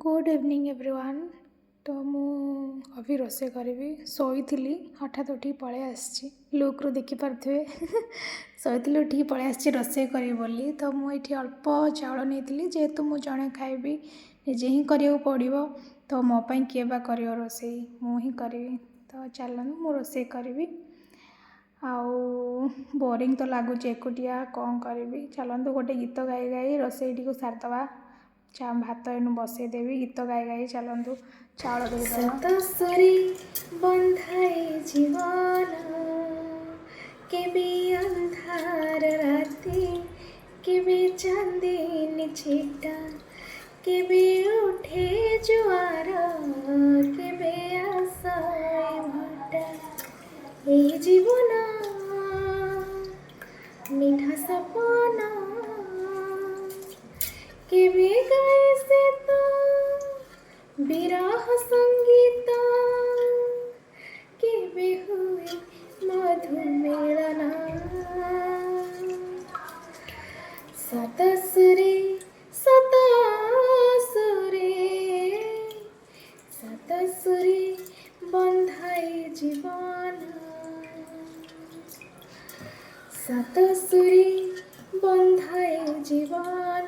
Good evening everyone. तो मु अभी रोसे करी शोली हठात उठी पलि आसी लुक्रु देखिपे शोली उठी पलि आसी रोसे करी बोली। तो मुझे अल्प चाउल नहीं जेहेतु मु जड़े खाइबी निजे ही करा पड़ो। तो मोपाई किए बा कर रोसे मुझे करी। तो चलूँ मु रोसे करी बोरिंग तो लगुच एकुटिया कौन करी। चलतु गोटे गीत गाई गाई रोसे को सारदवा। भात एनु बसईदेवी गीत गाई गाई चलतु चाउल सतसरी बंधाई जीवन केबे अंधार राति केबे चांदनी छिटा केबे उठे जुआर केबे आसाए भटा ए जीवन मीठा सपना केबे गाए से तो विरह संगीत केबे हुए मधुमेलना सतसुरे सतसुरे सतसुरे बंधाई जीवन सतसुरे बंधाई जीवन।